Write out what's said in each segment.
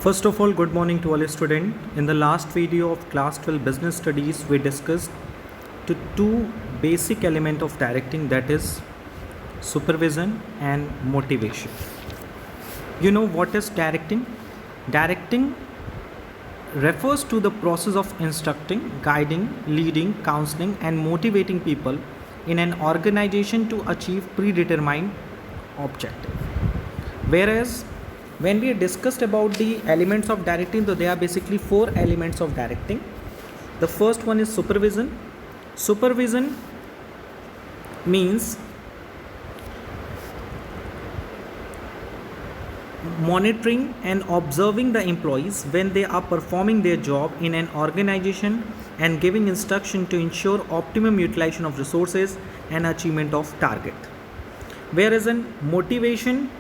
First of all, good morning to all students. In the last video of class 12 business studies, we discussed the two basic elements of directing, that is supervision and motivation. You know what is directing? Directing refers to the process of instructing, guiding, leading, counseling and motivating people in an organization to achieve predetermined objective. Whereas when we discussed about the elements of directing, so there are basically four elements of directing. The first one is supervision. Supervision means monitoring and observing the employees when they are performing their job in an organization and giving instruction to ensure optimum utilization of resources and achievement of target. Whereas in motivation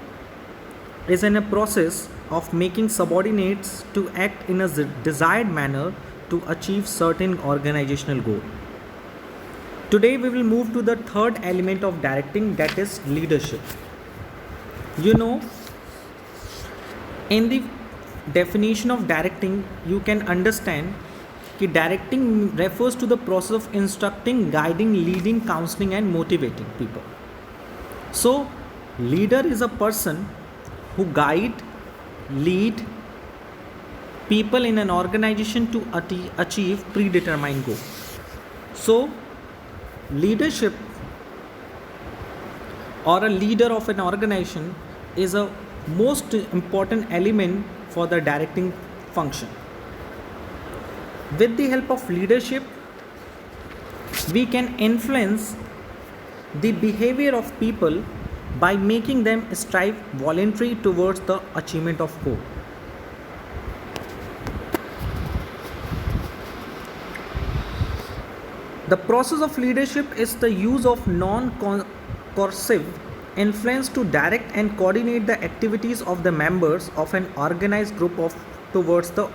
is in a process of making subordinates to act in a desired manner to achieve certain organizational goal. Today we will move to the third element of directing, that is leadership. You know, in the definition of directing, you can understand that directing refers to the process of instructing, guiding, leading, counseling and motivating people. So leader is a person who guide, lead people in an organization to achieve predetermined goal. So leadership or a leader of an organization is a most important element for the directing function. With the help of leadership, we can influence the behavior of people by making them strive voluntarily towards the achievement of goal. The process of leadership is the use of non-coercive influence to direct and coordinate the activities of the members of an organized group towards the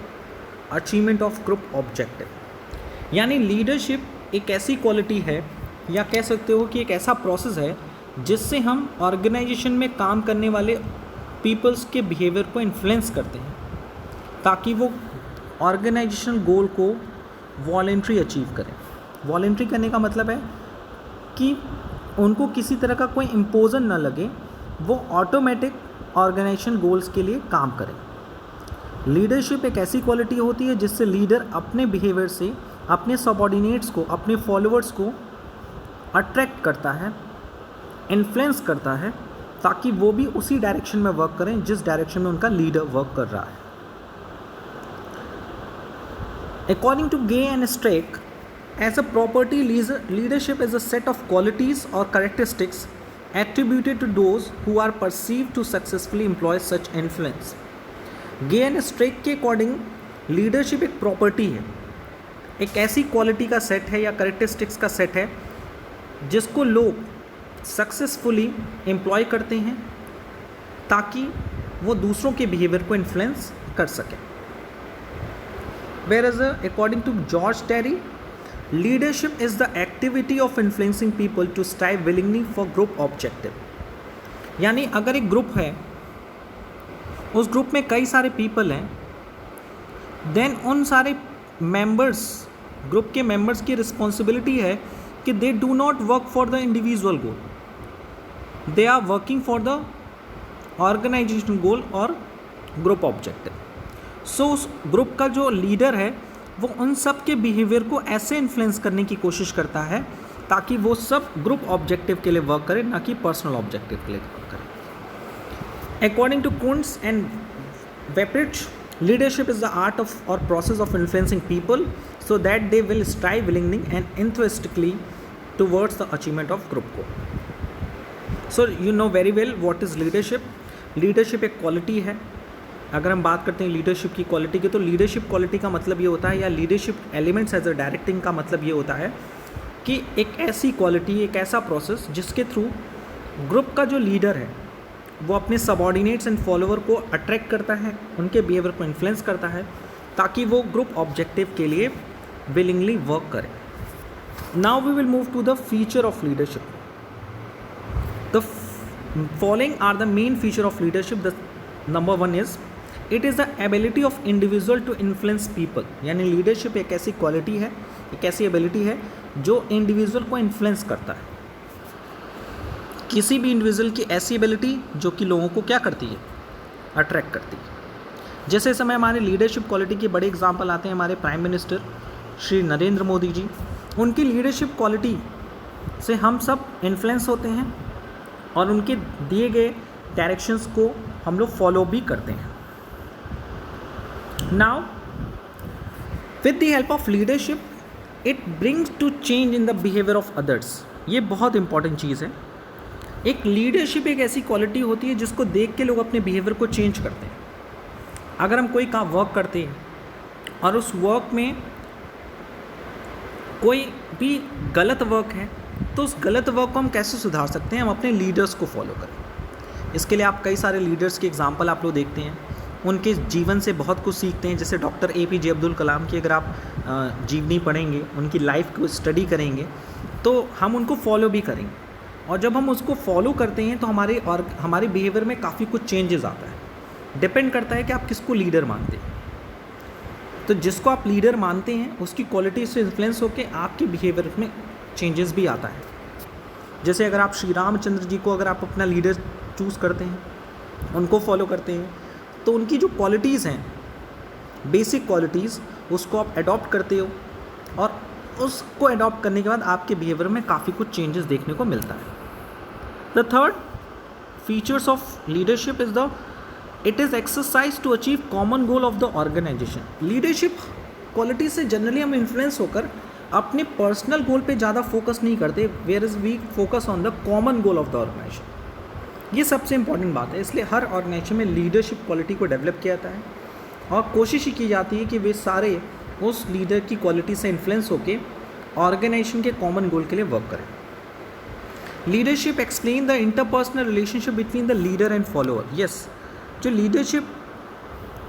achievement of group objective. यानी leadership एक ऐसी quality है, या कह सकते हो कि एक ऐसा प्रोसेस है जिससे हम ऑर्गेनाइजेशन में काम करने वाले पीपल्स के बिहेवियर को इन्फ्लुएंस करते हैं ताकि वो ऑर्गेनाइजेशन गोल को वॉलेंट्री अचीव करें. वॉलेंट्री करने का मतलब है कि उनको किसी तरह का कोई इम्पोजन ना लगे, वो ऑटोमेटिक ऑर्गेनाइजेशन गोल्स के लिए काम करें. लीडरशिप एक ऐसी क्वालिटी होती है जिससे लीडर अपने बिहेवियर से अपने सबऑर्डिनेट्स को, अपने फॉलोअर्स को अट्रैक्ट करता है, इन्फ्लुएंस करता है ताकि वो भी उसी डायरेक्शन में वर्क करें जिस डायरेक्शन में उनका लीडर वर्क कर रहा है. According to Gay and Strake, as a property, leadership is a set of qualities or characteristics attributed to those who are perceived to successfully employ such influence. Gay and Strake के according leadership एक property है, एक ऐसी quality का set है या characteristics का set है जिसको लोग सक्सेसफुली एम्प्लॉय करते हैं ताकि वो दूसरों के बिहेवियर को इन्फ्लुएंस कर सकें. Whereas according to George Terry, leadership is the activity of influencing people to strive willingly for group objective. यानी अगर एक ग्रुप है, उस ग्रुप में कई सारे पीपल हैं, देन उन सारे मेंबर्स, ग्रुप के मेंबर्स की रिस्पॉन्सिबिलिटी है कि they do not work for the individual goal, they are working for the organisation goal और ग्रुप ऑब्जेक्टिव. सो उस ग्रुप का जो लीडर है वो उन सब के बिहेवियर को ऐसे इन्फ्लुएंस करने की कोशिश करता है ताकि वो सब ग्रुप ऑब्जेक्टिव के लिए वर्क करे, ना कि पर्सनल ऑब्जेक्टिव के लिए वर्क करे. According to Koontz and Weihrich, leadership is the art of or process of influencing people so that they will strive willingly and enthusiastically towards the achievement of group goal. So you know very well what is leadership. Leadership एक quality है. अगर हम बात करते हैं leadership की quality की, तो लीडरशिप क्वालिटी का मतलब ये होता है, या leadership elements as a directing का मतलब ये होता है कि एक ऐसी क्वालिटी, एक ऐसा प्रोसेस जिसके थ्रू ग्रुप का जो लीडर है वो अपने सबऑर्डिनेट्स एंड फॉलोअर को अट्रैक्ट करता है, उनके बिहेवियर को इन्फ्लुएंस करता है ताकि वो ग्रुप ऑब्जेक्टिव के लिए विलिंगली वर्क करें. Now we will move to the feature of leadership. The following are the main feature of leadership. The number one is it is the ability of individual to influence people, यानी leadership एक ऐसी quality है, एक ऐसी ability है जो individual को influence करता है। किसी भी इंडिविजुअल की ऐसी एबिलिटी जो कि लोगों को क्या करती है, अट्रैक्ट करती है। जैसे इस समय हमारे लीडरशिप क्वालिटी के बड़े एग्जाम्पल आते हैं हमारे प्राइम मिनिस्टर श्री नरेंद्र मोदी जी। उनकी लीडरशिप क्वालिटी से हम सब इन्फ्लुएंस होते हैं और उनके दिए गए डायरेक्शंस को हम लोग फॉलो भी करते हैं। Now with the help of leadership it brings to change in the behaviour of others. ये बहुत इंपॉर्टेंट चीज़ है। एक लीडरशिप एक ऐसी क्वालिटी होती है जिसको देख के लोग अपने बिहेवियर को चेंज करते हैं। अगर हम कोई काम वर्क करते हैं और उस वर्क में कोई भी गलत वर्क है तो उस गलत वर्क को हम कैसे सुधार सकते हैं, हम अपने लीडर्स को फॉलो करें। इसके लिए आप कई सारे लीडर्स के एग्जांपल आप लोग देखते हैं, उनके जीवन से बहुत कुछ सीखते हैं। जैसे डॉक्टर APJ अब्दुल कलाम की अगर आप जीवनी पढ़ेंगे, उनकी लाइफ को स्टडी करेंगे तो हम उनको फॉलो भी करेंगे, और जब हम उसको फॉलो करते हैं तो हमारे बिहेवियर में काफ़ी कुछ चेंजेस आता है। डिपेंड करता है कि आप किसको लीडर मानते हैं। तो जिसको आप लीडर मानते हैं उसकी क्वालिटी से इन्फ्लुएंस होकर आपके बिहेवियर में चेंजेस भी आता है। जैसे अगर आप श्री रामचंद्र जी को अगर आप अपना लीडर चूज़ करते हैं, उनको फॉलो करते हैं, तो उनकी जो क्वालिटीज़ हैं, बेसिक क्वालिटीज़, उसको आप अडॉप्ट करते हो और उसको अडॉप्ट करने के बाद आपके बिहेवियर में काफ़ी कुछ चेंजेस देखने को मिलता है। The third features of leadership is the it is exercise to achieve common goal of the organisation. Leadership quality से जनरली हम इन्फ्लुएंस होकर अपने पर्सनल गोल पे ज़्यादा फोकस नहीं करते, where is we focus on the common goal of the organisation. ये सबसे इंपॉर्टेंट बात है। इसलिए हर ऑर्गेनाइजेशन में लीडरशिप क्वालिटी को डेवलप किया जाता है और कोशिश ही की जाती है कि वे सारे उस लीडर की क्वालिटी से इन्फ्लुएंस होकर ऑर्गेनाइजेशन के कॉमन गोल के लिए वर्क करें। Leadership explain the interpersonal relationship between the leader and follower. Yes, जो लीडरशिप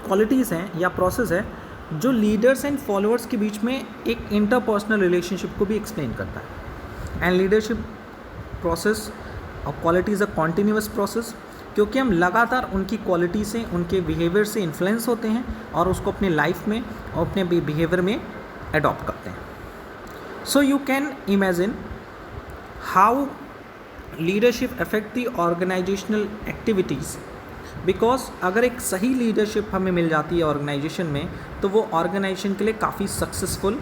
क्वालिटीज़ हैं या प्रोसेस है जो लीडर्स एंड फॉलोअर्स के बीच में एक इंटरपर्सनल रिलेशनशिप को भी एक्सप्लेन करता है। एंड लीडरशिप प्रोसेस और quality is a continuous process, क्योंकि हम लगातार उनकी क्वालिटी से, उनके बिहेवियर से इन्फ्लुएंस होते हैं और उसको अपने लाइफ में और अपने बिहेवियर में अडॉप्ट करते हैं। So you can imagine how leadership affect the organisational activities, because अगर एक सही लीडरशिप हमें मिल जाती है ऑर्गेनाइजेशन में तो वो ऑर्गेनाइजेशन के लिए काफ़ी सक्सेसफुल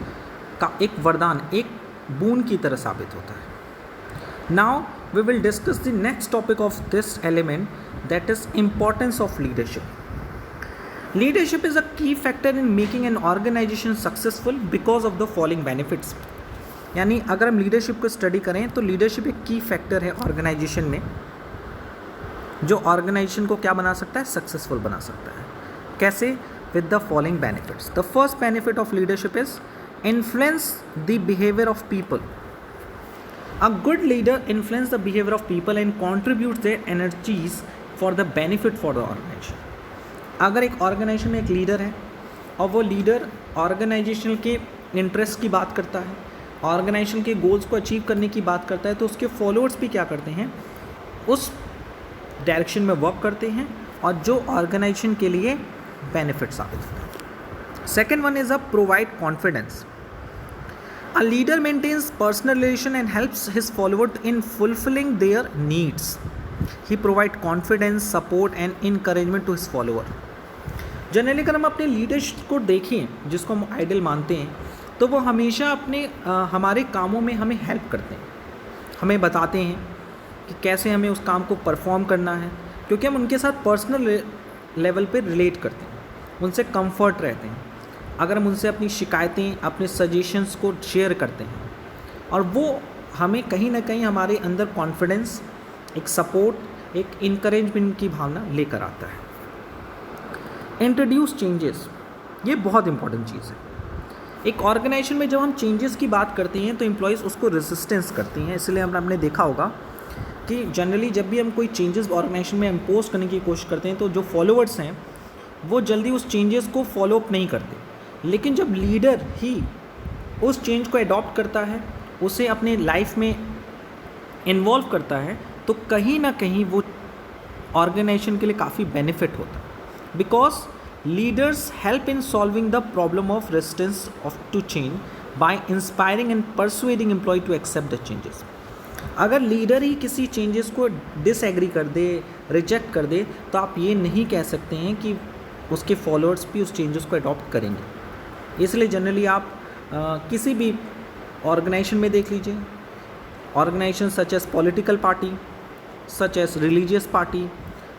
का एक वरदान, एक बून की तरह साबित होता है। Now we will discuss the next topic of this element, that is importance of leadership. Leadership is a key factor in making an organization successful because of the following benefits. यानी अगर हम लीडरशिप को study करें तो leadership एक की factor है organisation में जो ऑर्गेनाइजेशन को क्या बना सकता है, सक्सेसफुल बना सकता है। कैसे? With the following benefits. The first benefit of leadership is influence the behaviour of people. A good leader influences the behavior of people and contributes their energies for the benefit for the organization. अगर एक organisation में एक leader है और वो leader organisation के interest की बात करता है, ऑर्गेनाइजेशन के गोल्स को अचीव करने की बात करता है, तो उसके फॉलोअर्स भी क्या करते हैं, उस डायरेक्शन में वर्क करते हैं और जो ऑर्गेनाइजेशन के लिए बेनिफिट साबित होता है। Second one is a provide confidence. A leader maintains personal relation and helps his followers in fulfilling their needs. He provides confidence, support and encouragement to his follower. Generally अगर हम अपने leaders को देखें जिसको हम आइडल मानते हैं तो वो हमेशा अपने हमारे कामों में हमें हेल्प करते हैं, हमें बताते हैं कि कैसे हमें उस काम को परफॉर्म करना है, क्योंकि हम उनके साथ पर्सनल लेवल पे रिलेट करते हैं, उनसे कंफर्ट रहते हैं। अगर हम उनसे अपनी शिकायतें, अपने सजेशंस को शेयर करते हैं और वो हमें कहीं ना कहीं हमारे अंदर कॉन्फिडेंस, एक सपोर्ट, एक इनकरेजमेंट की भावना लेकर आता है। इंट्रोड्यूस चेंजेस, ये बहुत इंपॉर्टेंट चीज़ है। एक ऑर्गेनाइजेशन में जब हम चेंजेस की बात करते हैं तो एम्प्लॉयज़ उसको रेजिस्टेंस करती हैं। इसलिए हमने देखा होगा कि जनरली जब भी हम कोई चेंजेस ऑर्गेनाइजेशन में इम्पोज करने की कोशिश करते हैं तो जो फॉलोअर्स हैं वो जल्दी उस चेंजेस को फॉलो अप नहीं करते, लेकिन जब लीडर ही उस चेंज को अडॉप्ट करता है, उसे अपने लाइफ में इन्वॉल्व करता है, तो कहीं ना कहीं वो ऑर्गेनाइजेशन के लिए काफ़ी बेनिफिट होता है। Because leaders help in solving the problem of resistance of to change by inspiring and persuading employ to accept the changes. अगर लीडर ही किसी चेंजेस को डिसएग्री कर दे, रिजेक्ट कर दे, तो आप ये नहीं कह सकते हैं कि उसके फॉलोअर्स भी उस चेंजेस को अडॉप्ट करेंगे। इसलिए जनरली आप किसी भी ऑर्गेनाइजेशन में देख लीजिए, organisation such as political party, such as religious party,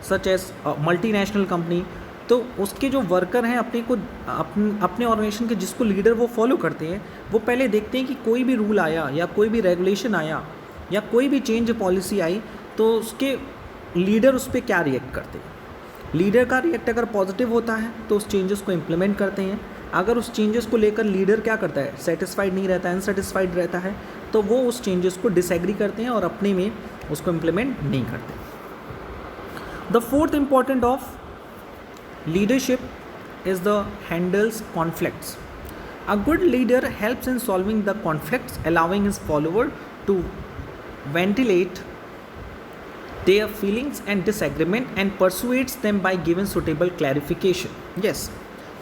such as multinational company, तो उसके जो वर्कर हैं अपने ऑर्गेनाइजेशन के जिसको लीडर वो फॉलो करते हैं, वो पहले देखते हैं कि कोई भी रूल आया या कोई भी रेगुलेशन आया या कोई भी चेंज पॉलिसी आई तो उसके लीडर उस पर क्या रिएक्ट करते हैं। लीडर का रिएक्ट अगर पॉजिटिव होता है तो उस चेंजेस को इम्प्लीमेंट करते हैं। अगर उस चेंजेस को लेकर लीडर क्या करता है, सेटिस्फाइड नहीं रहता है, अनसेटिस्फाइड रहता है, तो वो उस चेंजेस को डिसएग्री करते हैं और अपने में उसको इम्प्लीमेंट नहीं करते। The fourth important of leadership is the handles conflicts. A good leader helps in solving the conflicts, allowing his follower to ventilate their feelings and disagreement and persuades them by giving suitable clarification. Yes,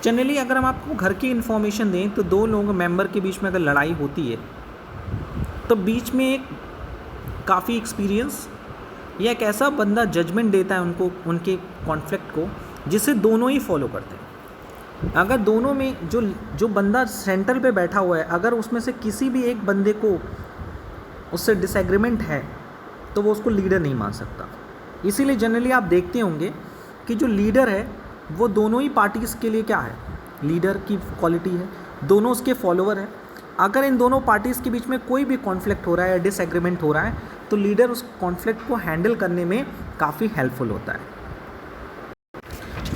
generally अगर हम आपको घर की information दें तो दो लोगों member के बीच में अगर लड़ाई होती है तो बीच में एक काफ़ी एक्सपीरियंस या एक ऐसा बंदा जजमेंट देता है उनको, उनके कॉन्फ्लिक्ट को, जिसे दोनों ही फॉलो करते हैं। अगर दोनों में जो बंदा सेंटर पे बैठा हुआ है, अगर उसमें से किसी भी एक बंदे को उससे डिसएग्रीमेंट है तो वो उसको लीडर नहीं मान सकता। इसीलिए जनरली आप देखते होंगे कि जो लीडर है वो दोनों ही पार्टीज़ के लिए क्या है, लीडर की क्वालिटी है, दोनों उसके फॉलोअर हैं। अगर इन दोनों पार्टीज़ के बीच में कोई भी कॉन्फ्लिक्ट हो रहा है या डिसएग्रीमेंट हो रहा है तो लीडर उस कॉन्फ्लिक्ट को हैंडल करने में काफ़ी हेल्पफुल होता है।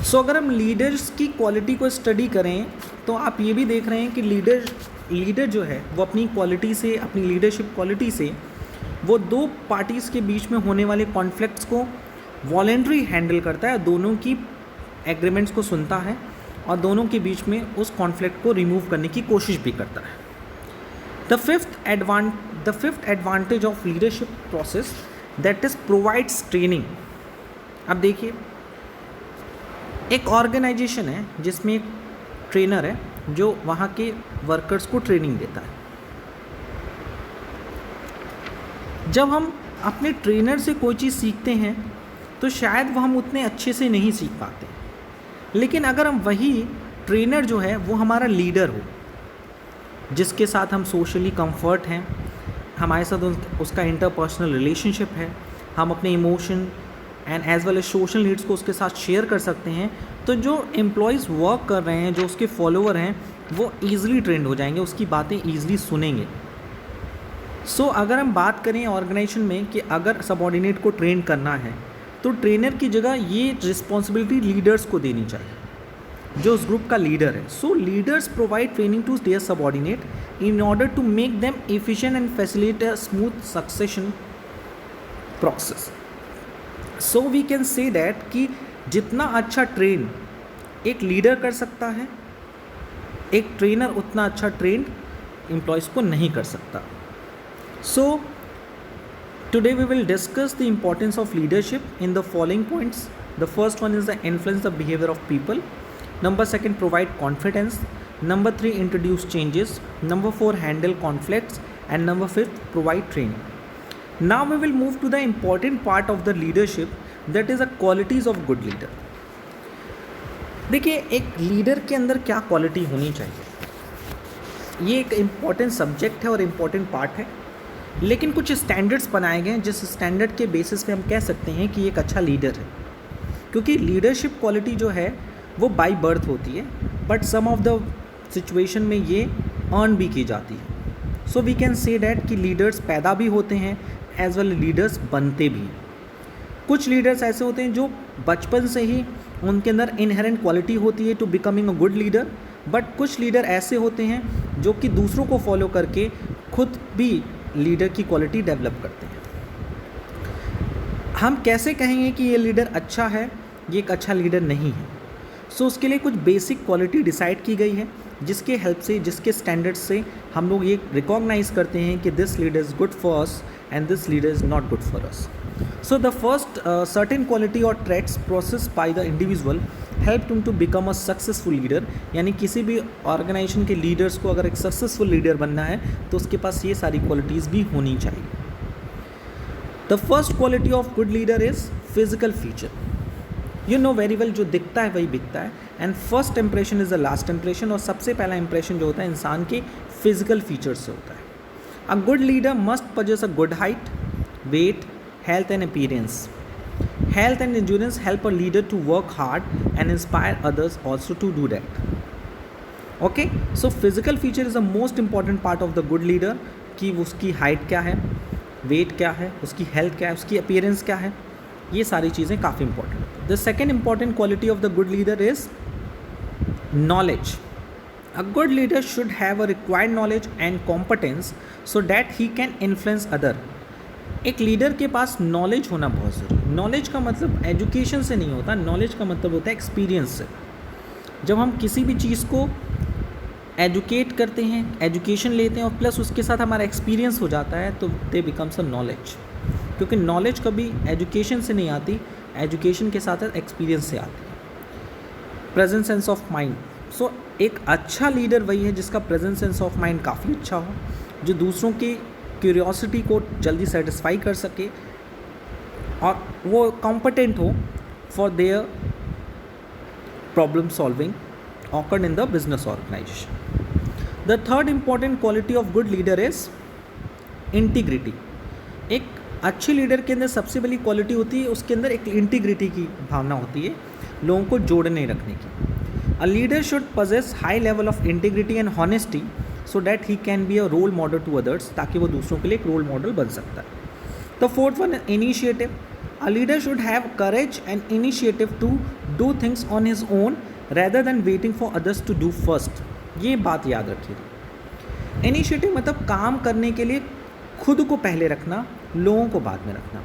सो अगर हम लीडर्स की क्वालिटी को स्टडी करें तो आप ये भी देख रहे हैं कि लीडर जो है वो अपनी क्वालिटी से, अपनी लीडरशिप क्वालिटी से वो दो पार्टीज़ के बीच में होने वाले कॉन्फ्लिक्ट्स को वॉलेंट्री हैंडल करता है, दोनों की एग्रीमेंट्स को सुनता है और दोनों के बीच में उस कॉन्फ्लिक्ट को रिमूव करने की कोशिश भी करता है। The fifth advantage of leadership process that is provides training. अब देखिए, एक ऑर्गेनाइजेशन है जिसमें एक ट्रेनर है जो वहाँ के वर्कर्स को ट्रेनिंग देता है। जब हम अपने ट्रेनर से कोई चीज़ सीखते हैं तो शायद वो हम उतने अच्छे से नहीं सीख पाते, लेकिन अगर हम वही ट्रेनर जो है वो हमारा लीडर हो, जिसके साथ हम सोशली कंफर्ट हैं, हमारे साथ उसका इंटरपर्सनल रिलेशनशिप है, हम अपने emotion and as well as social needs को उसके साथ शेयर कर सकते हैं, तो जो एम्प्लॉयज़ वर्क कर रहे हैं, जो उसके फॉलोअर हैं, वो ईज़िली ट्रेंड हो जाएंगे, उसकी बातें ईज़िली सुनेंगे। सो अगर हम बात करें ऑर्गेनाइजेशन में कि अगर सबऑर्डिनेट को ट्रेन करना है तो ट्रेनर की जगह ये रिस्पॉन्सिबिलिटी लीडर्स को देनी चाहिए जो उस ग्रुप का लीडर है। So leaders provide training to their subordinate in order to make them efficient and facilitate a smooth succession process. So we can say that कि जितना अच्छा ट्रेन एक लीडर कर सकता है, एक ट्रेनर उतना अच्छा ट्रेन एम्प्लॉयज़ को नहीं कर सकता। सो today we will discuss the importance of leadership in the following points. The first one is the influence the behavior of people. Number second, provide confidence. Number 3, introduce changes. Number 4, handle conflicts. And number 5, provide training. Now we will move to the important part of the leadership, that is the qualities of good leader. देखिए, एक leader के अंदर क्या quality होनी चाहिए, ये एक important subject है और इम्पॉर्टेंट पार्ट है, लेकिन कुछ स्टैंडर्ड्स बनाए गए हैं जिस स्टैंडर्ड के बेसिस पे हम कह सकते हैं कि एक अच्छा लीडर है। क्योंकि लीडरशिप क्वालिटी जो है वो बाय बर्थ होती है, but some of the situation में ये अर्न भी की जाती है। So we can say that कि लीडर्स पैदा भी होते हैं एज वेल लीडर्स बनते भी हैं। कुछ लीडर्स ऐसे होते हैं जो बचपन से ही उनके अंदर इनहेरेंट क्वालिटी होती है to becoming a good leader, but कुछ लीडर ऐसे होते हैं जो कि दूसरों को फॉलो करके खुद भी लीडर की क्वालिटी डेवलप करते हैं। हम कैसे कहेंगे कि ये लीडर अच्छा है, ये एक अच्छा लीडर नहीं है? सो उसके लिए कुछ बेसिक क्वालिटी डिसाइड की गई है जिसके हेल्प से, जिसके स्टैंडर्ड से हम लोग ये रिकॉग्नाइज करते हैं कि this leader is good for us and this leader is not good for us. So the first certain quality or traits possessed by the individual help to become a successful leader, यानी किसी भी organisation के leaders को अगर एक successful leader बनना है तो उसके पास ये सारी क्वालिटीज़ भी होनी चाहिए. The first quality of good leader is physical feature. You know very well, जो दिखता है वही बिकता है, and first impression is the last impression. और सबसे पहला इंप्रेशन जो होता है इंसान के फिजिकल फीचर्स से होता है. अ good leader must possess a good height, weight, health and appearance. Health and endurance help a leader to work hard and inspire others also to do that. Okay, so physical feature is the most important part of the good leader. कि उसकी height क्या है, wait क्या है, उसकी health क्या है, उसकी अपीयरेंस क्या है, ये सारी चीज़ें काफ़ी इंपॉर्टेंट है. The second important quality of the good leader is knowledge. A good leader should have a required knowledge and competence so that he can influence other. एक लीडर के पास नॉलेज होना बहुत ज़रूरी. नॉलेज का मतलब एजुकेशन से नहीं होता, नॉलेज का मतलब होता है एक्सपीरियंस से. जब हम किसी भी चीज़ को एजुकेट करते हैं, एजुकेशन लेते हैं और प्लस उसके साथ हमारा एक्सपीरियंस हो जाता है तो दे बिकम्स अ नॉलेज. क्योंकि नॉलेज कभी एजुकेशन से नहीं आती, एजुकेशन के साथ एक्सपीरियंस से आती है. Present sense of mind. So एक अच्छा लीडर वही है जिसका प्रेजेंट सेंस ऑफ माइंड काफ़ी अच्छा हो, जो दूसरों की क्यूरियोसिटी को जल्दी सेटिस्फाई कर सके और वो कॉम्पिटेंट हो for their problem solving occurred in the business organisation. The third important quality of good leader is integrity. एक अच्छे लीडर के अंदर सबसे बड़ी क्वालिटी होती है, उसके अंदर एक इंटीग्रिटी की भावना होती है, लोगों को जोड़ने रखने की. A leader should possess high level of integrity and honesty so that he can be a role model to others, ताकि वो दूसरों के लिए एक रोल मॉडल बन सकता है. The fourth one is initiative. A leader should have courage and initiative to do things on his own rather than waiting for others to do first. ये बात याद रखिए. इनिशिएटिव मतलब काम करने के लिए खुद को पहले रखना, लोगों को बाद में रखना.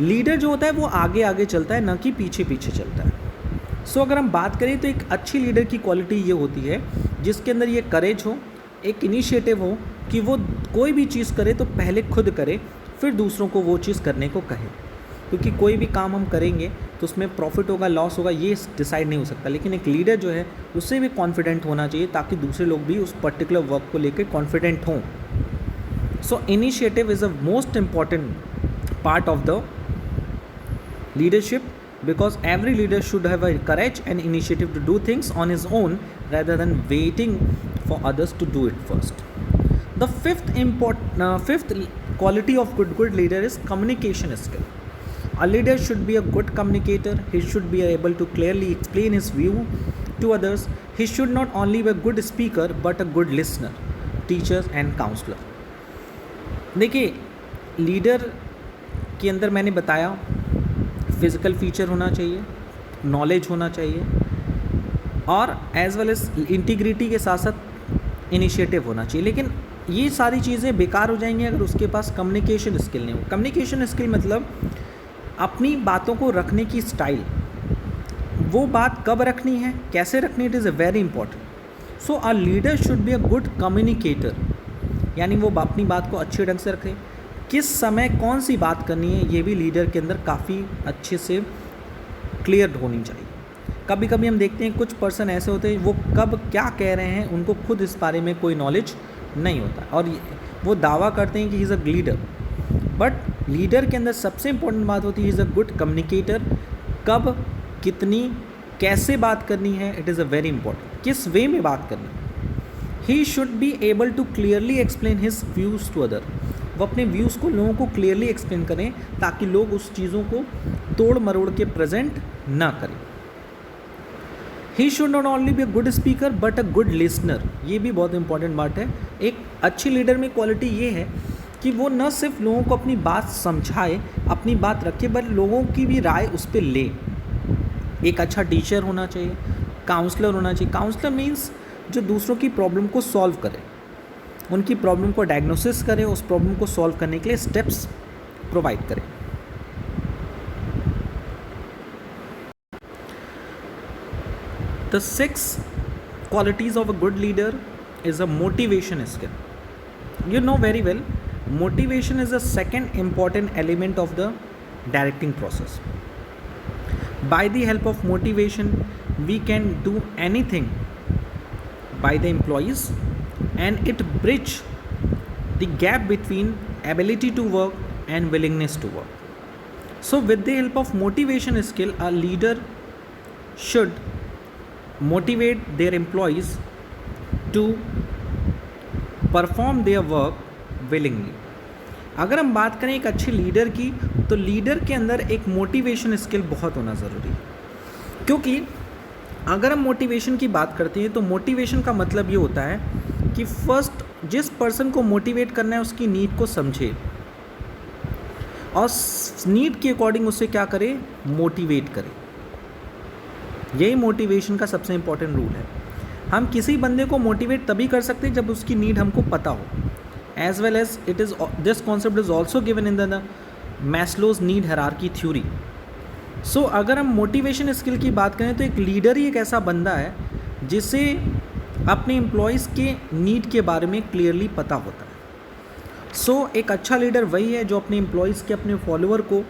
लीडर जो होता है वो आगे आगे चलता है, न कि पीछे पीछे चलता है. सो अगर हम बात करें तो एक अच्छी लीडर की क्वालिटी ये होती है जिसके अंदर ये करेज हो, एक इनिशिएटिव हो कि वो कोई भी चीज़ करे तो पहले खुद करे, फिर दूसरों को वो चीज़ करने को कहे. क्योंकि कोई भी काम हम करेंगे तो उसमें प्रॉफिट होगा, लॉस होगा, ये डिसाइड नहीं हो सकता. लेकिन एक लीडर जो है उससे भी कॉन्फिडेंट होना चाहिए ताकि दूसरे लोग भी उस पर्टिकुलर वर्क को लेकर कॉन्फिडेंट हों. So initiative is a most important part of the leadership, because every leader should have a courage and initiative to do things on his own rather than waiting for others to do it first. The fifth quality of good leader is communication skill. A leader should be a good communicator. He should be able to clearly explain his view to others. He should not only be a good speaker but a good listener, teacher and counselor. देखिए, leader के अंदर मैंने बताया physical feature होना चाहिए, knowledge होना चाहिए और एज वेल एज इंटीग्रिटी के साथ साथ इनिशिएटिव होना चाहिए. लेकिन ये सारी चीज़ें बेकार हो जाएंगी अगर उसके पास कम्युनिकेशन स्किल नहीं हो. कम्युनिकेशन स्किल मतलब अपनी बातों को रखने की स्टाइल, वो बात कब रखनी है, कैसे रखनी, it is a very important. So a leader should be a good communicator, यानी वो अपनी बात को अच्छे ढंग से रखें. किस समय कौन सी बात करनी है ये भी लीडर के अंदर काफ़ी अच्छे से क्लियर होनी चाहिए. कभी कभी हम देखते हैं कुछ पर्सन ऐसे होते हैं वो कब क्या कह रहे हैं उनको खुद इस बारे में कोई नॉलेज नहीं होता और वो दावा करते हैं कि he is a leader. But leader के अंदर सबसे इंपॉर्टेंट बात होती है he is a good communicator. कब, कितनी, कैसे बात करनी है, it is a very important. किस वे में बात करनी है. He should be able to clearly explain his views to other. वो अपने व्यूज़ को लोगों को क्लियरली एक्सप्लेन करें ताकि लोग उस चीज़ों को तोड़ मरोड़ के प्रेजेंट ना करें. ही should not only be a good speaker but a good listener. ये भी बहुत इंपॉर्टेंट बात है. एक अच्छे लीडर में क्वालिटी ये है कि वो न सिर्फ लोगों को अपनी बात समझाए, अपनी बात रखे, बट लोगों की भी राय उस पर ले. एक अच्छा टीचर होना चाहिए, काउंसलर होना चाहिए. काउंसलर मीन्स जो दूसरों की प्रॉब्लम को सॉल्व करे, उनकी प्रॉब्लम को डायग्नोसिस करें, उस प्रॉब्लम को सॉल्व करने के लिए स्टेप्स प्रोवाइड करें. The 6 qualities of a good leader is a motivation skill. You know very well, motivation is the second important element of the directing process. By the help of motivation, we can do anything by the employees, and it bridge the gap between ability to work and willingness to work. So with the help of motivation skill, a leader should motivate their employees to perform their work willingly. अगर हम बात करें एक अच्छे leader की, तो leader के अंदर एक मोटिवेशन स्किल बहुत होना ज़रूरी है, क्योंकि अगर हम मोटिवेशन की बात करते हैं तो मोटिवेशन का मतलब ये होता है कि फर्स्ट जिस पर्सन को मोटिवेट करना है उसकी नीड को समझे और नीड के अकॉर्डिंग उसे क्या करे, मोटिवेट करे। यही मोटिवेशन का सबसे इम्पॉर्टेंट रूल है। हम किसी बंदे को मोटिवेट तभी कर सकते हैं जब उसकी नीड हमको पता हो, as well as it is this concept is also given in the Maslow's need hierarchy theory. So अगर हम मोटिवेशन स्किल की बात करें तो एक लीडर ही एक ऐसा बंदा है जिसे अपने एम्प्लॉयज़ के नीड के बारे में क्लियरली पता होता है। सो एक अच्छा लीडर वही है जो अपने एम्प्लॉयज़ के, अपने फॉलोअर को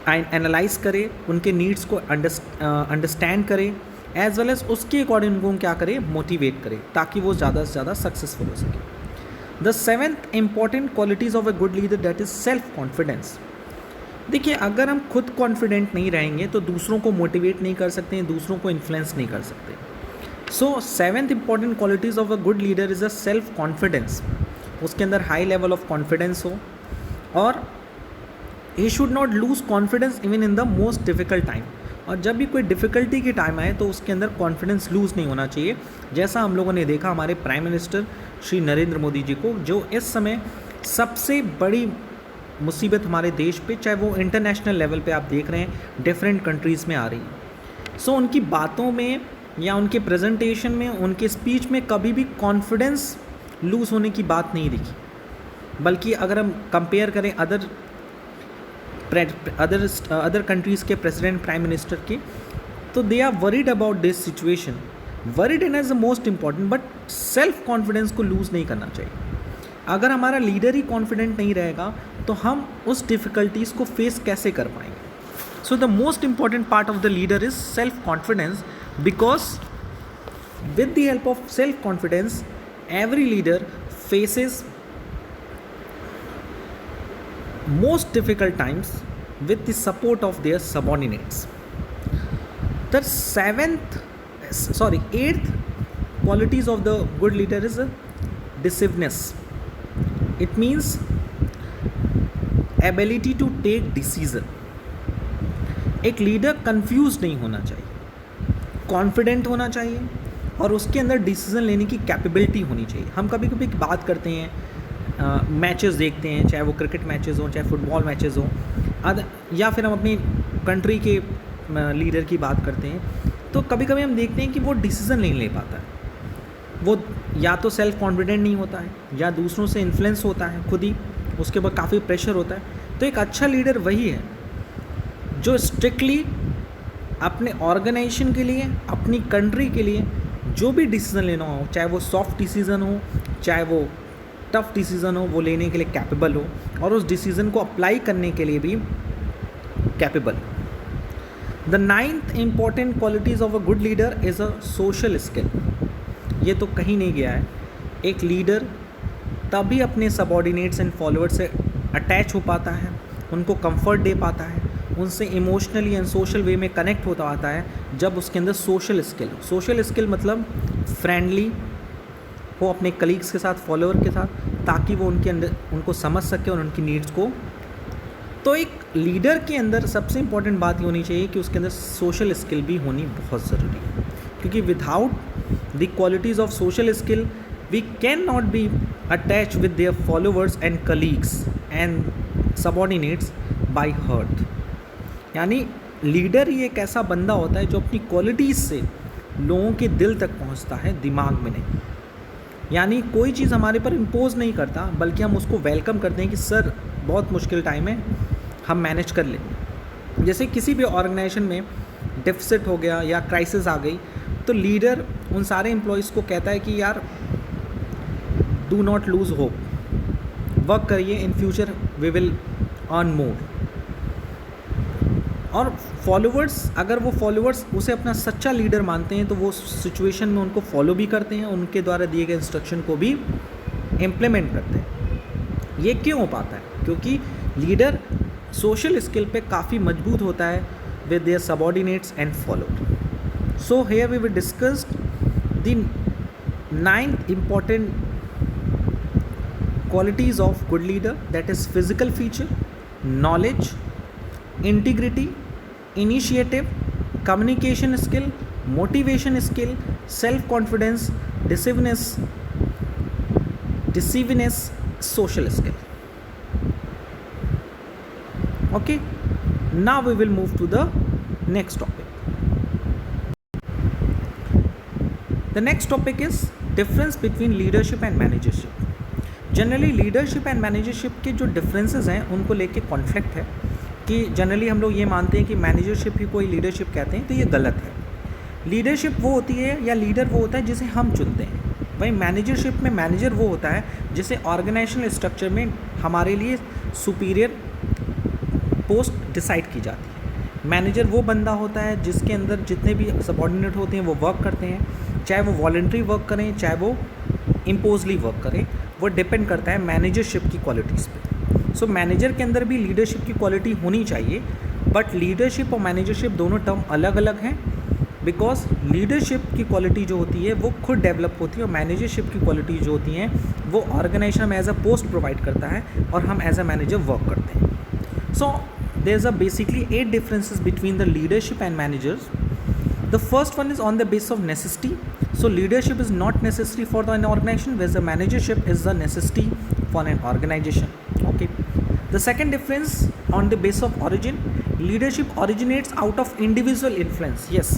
एनालाइज करे, उनके नीड्स को अंडरस्टैंड करे, एज वेल एज उसके अकॉर्डिंग उनको क्या करे, मोटिवेट करे, ताकि वो ज़्यादा से ज़्यादा सक्सेसफुल हो सके। The seventh important qualities of a good leader that is self confidence. देखिए, अगर हम खुद कॉन्फिडेंट नहीं रहेंगे तो दूसरों को मोटिवेट नहीं कर सकते हैं, दूसरों को इन्फ्लुएंस नहीं कर सकते। So seventh important qualities of a good leader is a self confidence. उसके अंदर हाई लेवल ऑफ कॉन्फिडेंस हो, और he should not lose confidence even in the most difficult time. और जब भी कोई डिफ़िकल्टी की टाइम आए तो उसके अंदर कॉन्फिडेंस लूज़ नहीं होना चाहिए, जैसा हम लोगों ने देखा हमारे प्राइम मिनिस्टर श्री नरेंद्र मोदी जी को, जो इस समय सबसे बड़ी मुसीबत हमारे देश पे, चाहे वो इंटरनेशनल लेवल पे आप देख रहे हैं डिफरेंट कंट्रीज़ में आ रही है। सो उनकी बातों में या उनके प्रेजेंटेशन में, उनके स्पीच में कभी भी कॉन्फिडेंस लूज़ होने की बात नहीं दिखी, बल्कि अगर हम कंपेयर करें अदर कंट्रीज़ के प्रेसिडेंट, प्राइम मिनिस्टर के, तो they are worried about this situation. Worried in as the most important, but self confidence को लूज़ नहीं करना चाहिए। अगर हमारा लीडर ही कॉन्फिडेंट नहीं रहेगा तो हम उस डिफ़िकल्टीज़ को फेस कैसे कर पाएंगे। So the most important part of the leader is self confidence, because with the help of self confidence every leader faces most difficult times with the support of their subordinates. The eighth qualities of the good leader is decisiveness. It means ability to take decision. एक leader confuse नहीं होना चाहिए, confident होना चाहिए, और उसके अंदर decision लेने की कैपेबिलिटी होनी चाहिए। हम कभी कभी बात करते हैं, मैचेस देखते हैं, चाहे वो क्रिकेट मैचेस हों, चाहे फुटबॉल मैचेस हों, या फिर हम अपनी कंट्री के लीडर की बात करते हैं, तो कभी कभी हम देखते हैं कि वो डिसीज़न नहीं ले पाता है। वो या तो सेल्फ कॉन्फिडेंट नहीं होता है, या दूसरों से इन्फ्लुएंस होता है खुद ही, उसके ऊपर काफ़ी प्रेशर होता है। तो एक अच्छा लीडर वही है जो स्ट्रिक्टली अपने ऑर्गेनाइजेशन के लिए, अपनी कंट्री के लिए जो भी डिसीज़न लेना हो, चाहे वो सॉफ्ट डिसीज़न हो, चाहे वो टफ डिसीज़न हो, वो लेने के लिए कैपेबल हो, और उस डिसीज़न को अप्लाई करने के लिए भी capable. The ninth important qualities of a good leader is a social skill. ये तो कहीं नहीं गया है। एक लीडर तभी अपने सबॉर्डिनेट्स एंड फॉलोअर्स से अटैच हो पाता है, उनको कंफर्ट दे पाता है, उनसे इमोशनली एंड सोशल वे में कनेक्ट होता आता है, जब उसके अंदर सोशल स्किल हो। सोशल स्किल मतलब फ्रेंडली हो अपने कलीग्स के साथ, फॉलोअर के साथ, ताकि वो उनके अंदर उनको समझ सके और उनकी नीड्स को। तो एक लीडर के अंदर सबसे इम्पॉर्टेंट बात ये होनी चाहिए कि उसके अंदर सोशल स्किल भी होनी बहुत ज़रूरी है, क्योंकि without the qualities of social skill we can not be attach with their followers and colleagues and subordinates by heart. यानी लीडर ही एक ऐसा बंदा होता है जो अपनी क्वालिटीज़ से लोगों के दिल तक पहुंचता है, दिमाग में नहीं। यानी कोई चीज़ हमारे पर इम्पोज नहीं करता, बल्कि हम उसको वेलकम करते हैं कि सर बहुत मुश्किल टाइम है, हम मैनेज कर लेंगे। जैसे किसी भी ऑर्गेनाइजेशन में डिफिसिट हो गया या क्राइसिस आ गई, तो लीडर उन सारे एम्प्लॉयज़ को कहता है कि यार do not lose hope, work करिए, in future we will earn more. और फॉलोवर्स, अगर वो फॉलोवर्स उसे अपना सच्चा लीडर मानते हैं तो वो सिचुएशन में उनको फॉलो भी करते हैं, उनके द्वारा दिए गए इंस्ट्रक्शन को भी इम्प्लीमेंट करते हैं। ये क्यों हो पाता है? क्योंकि लीडर सोशल स्किल पे काफ़ी मजबूत होता है with their subordinates and followed. So here we will discuss the 9th important qualities of good leader, that is physical feature, knowledge, integrity, initiative, communication skill, motivation skill, self confidence, decisiveness, social skill. Okay, now we will move to the next topic. The next topic is difference between leadership and managership. Generally leadership and managership के जो differences हैं उनको लेके conflict है कि generally हम लोग ये मानते हैं कि मैनेजरशिप ही कोई लीडरशिप कहते हैं, तो ये गलत है। लीडरशिप वो होती है या लीडर वो होता है जिसे हम चुनते हैं, वहीं मैनेजरशिप में मैनेजर वो होता है जिसे ऑर्गेनाइजेशनल स्ट्रक्चर में हमारे लिए सुपीरियर पोस्ट डिसाइड की जाती है। मैनेजर वो बंदा होता है जिसके अंदर जितने भी सबऑर्डिनेट होते हैं वो वर्क करते हैं, चाहे वो वॉलंटरी वर्क करें चाहे वो इम्पोजली वर्क करें, वो डिपेंड करता है मैनेजरशिप की क्वालिटीज़ पे। सो मैनेजर के अंदर भी लीडरशिप की क्वालिटी होनी चाहिए, बट लीडरशिप और मैनेजरशिप दोनों टर्म अलग अलग हैं, बिकॉज लीडरशिप की क्वालिटी जो होती है वो खुद डेवलप होती है और मैनेजरशिप की क्वालिटी जो होती हैं वो ऑर्गेनाइजेशन में एज अ पोस्ट प्रोवाइड करता है और हम एज अ मैनेजर वर्क करते हैं। सो there's a basically 8 differences between the leadership and managers. The first one is on the basis of necessity. So leadership is not necessary for an organization, whereas the managership is the necessity for an organization. Okay. The second difference on the basis of origin, leadership originates out of individual influence. Yes,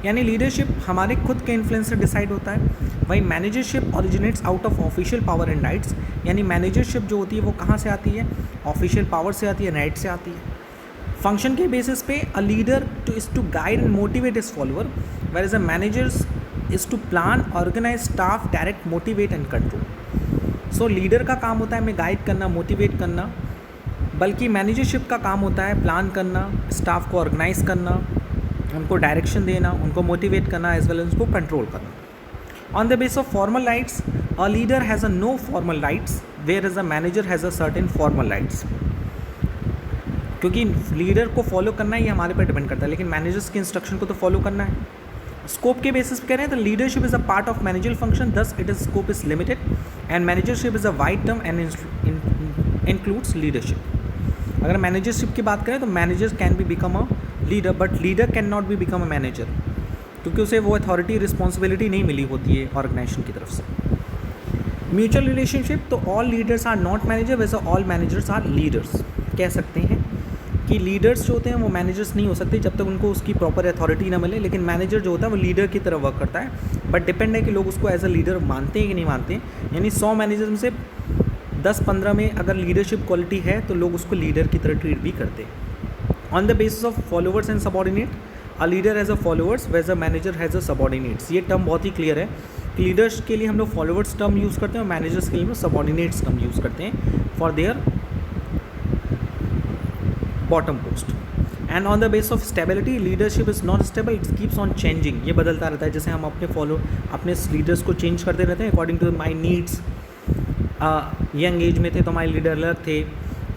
यानी leadership हमारे खुद के influence से decide होता है, वहीं managership originates out of official power and rights. यानी managership जो होती है वो कहाँ से आती है? ऑफिशियल पावर से आती है, राइट से आती है। फंक्शन के बेसिस पे a leader is to guide and motivate his follower, where is a managers is to plan, organise, staff, direct, motivate and control. So leader का काम होता है हमें गाइड करना, मोटिवेट करना, बल्कि मैनेजरशिप का काम होता है प्लान करना, स्टाफ को ऑर्गेनाइज करना, उनको डायरेक्शन देना, उनको मोटिवेट करना, एज वेल एज उनको कंट्रोल करना। On the base of formal rights, a leader has a no formal rights, whereas a manager has a certain formal rights. क्योंकि लीडर को फॉलो करना ही हमारे पर डिपेंड करता है, लेकिन मैनेजर्स के इंस्ट्रक्शन को तो फॉलो करना है। स्कोप के बेसिस पे कह रहे हैं तो leadership is a part of managerial function, this it is scope is limited, and managership is a wide term and includes leadership. अगर मैनेजरशिप की बात करें तो manager can be become a leader, but leader can not be become a manager, क्योंकि उसे वो authority responsibility नहीं मिली होती है ऑर्गेनाइजेशन की तरफ से। म्यूचुअल रिलेशनशिप, तो all leaders are not manager, वैसे ऑल मैनेजर्स आर लीडर्स। कह सकते हैं कि लीडर्स जो होते हैं वो मैनेजर्स नहीं हो सकते जब तक उनको उसकी प्रॉपर अथॉरिटी ना मिले, लेकिन मैनेजर जो होता है वो लीडर की तरह वर्क करता है, बट डिपेंड है कि लोग उसको एज अ लीडर मानते हैं कि नहीं मानते हैं। यानी 100 मैनेजर में से 10-15 में अगर लीडरशिप क्वालिटी है तो लोग उसको लीडर की तरह ट्रीट भी करते हैं। On the basis of followers and subordinate, a leader has a followers whereas a manager has a subordinates. ये टर्म बहुत ही क्लियर है कि लीडर्स के लिए हम लोग फॉलोवर्स टर्म यूज़ करते हैं और मैनेजर्स के लिए हम लोग सबॉर्डिनेट्स टर्म यूज़ करते हैं for their bottom post. And on the base of stability, leadership is not stable, it keeps on changing. ये बदलता रहता है, जैसे हम अपने लीडर्स को चेंज करते रहते हैं according to my needs. Young age में थे तो हमारे लीडर अलग थे,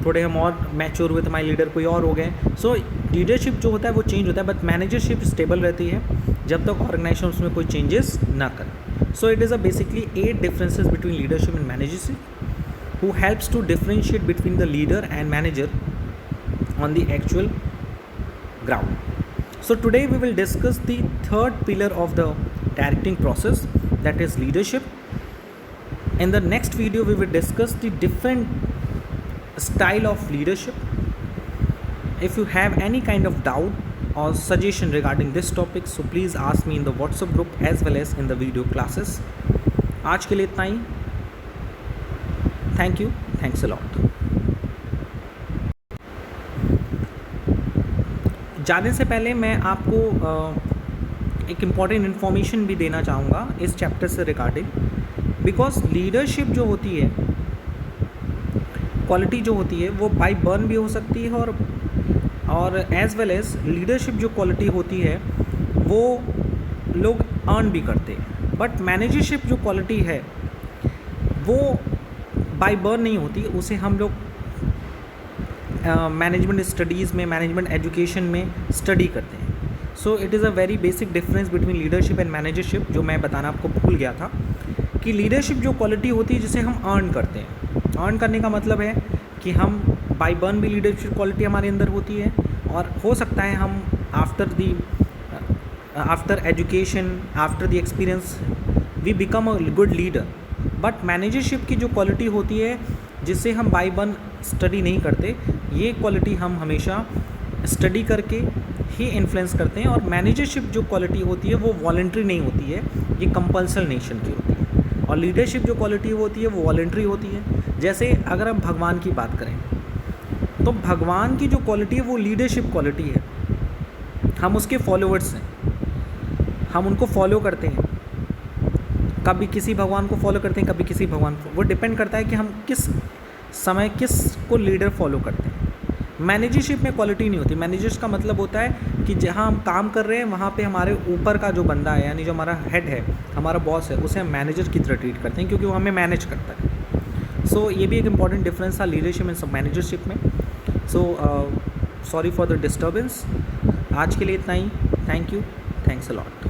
थोड़े हम और मैच्योर हुए तो हमारे लीडर कोई और हो गए। सो लीडरशिप जो होता है वो चेंज होता है, बट मैनेजरशिप स्टेबल रहती है जब तक ऑर्गेनाइजेशन उसमें कोई चेंजेस ना करे। So it is a basically 8 differences between leadership and managership who helps to differentiate between the leader and manager on the actual ground. So today we will discuss the third pillar of the directing process, that is leadership. In the next video we will discuss the different style of leadership. If you have any kind of doubt or suggestion regarding this topic, so please ask me in the WhatsApp group as well as in the video classes. आज के लिए इतना ही। Thank you. Thanks a lot. जाने से पहले मैं आपको एक इम्पॉर्टेंट इन्फॉर्मेशन भी देना चाहूँगा इस चैप्टर से रिगार्डिंग, बिकॉज लीडरशिप जो होती है, क्वालिटी जो होती है वो बाय बर्न भी हो सकती है और और एज वेल एज लीडरशिप जो क्वालिटी होती है वो लोग अर्न भी करते हैं, बट मैनेजरशिप जो क्वालिटी है वो बाय बर्थ नहीं होती, उसे हम लोग मैनेजमेंट स्टडीज़ में, मैनेजमेंट एजुकेशन में स्टडी करते हैं। So it is a very basic difference between leadership and managership, जो मैं बताना आपको भूल गया था कि लीडरशिप जो क्वालिटी होती है जिसे हम अर्न करते हैं। अर्न करने का मतलब है कि हम बाय बर्न भी लीडरशिप क्वालिटी हमारे अंदर होती है, और हो सकता है हम after education, after the experience we become a good leader. But managership की जो क्वालिटी होती है जिससे हम बाय बर्न स्टडी नहीं करते, ये क्वालिटी हम हमेशा स्टडी करके ही इन्फ्लुएंस करते हैं। और मैनेजरशिप जो क्वालिटी होती है वो वॉलंटरी नहीं होती है, ये कंपल्सन नेशन की होती है। और लीडरशिप जो क्वालिटी होती है वो वॉलंटरी होती है। जैसे अगर हम भगवान की बात करें तो भगवान की जो क्वालिटी है वो लीडरशिप क्वालिटी है। हम उसके फॉलोअर्स हैं, हम उनको फॉलो करते हैं, कभी किसी भगवान को फॉलो करते हैं, कभी किसी भगवान को, वो डिपेंड करता है कि हम किस समय किस को लीडर फॉलो करते हैं। मैनेजरशिप में क्वालिटी नहीं होती। मैनेजर्स का मतलब होता है कि जहाँ हम काम कर रहे हैं वहाँ पे हमारे ऊपर का जो बंदा है, यानी जो हमारा हेड है, हमारा बॉस है, उसे हम मैनेजर की तरह ट्रीट करते हैं क्योंकि वो हमें मैनेज करता है। सो ये भी एक इंपॉर्टेंट डिफरेंस था लीडरशिप एंड मैनेजरशिप में। So sorry for the disturbance. आज के लिए इतना ही। Thank you, thanks a lot.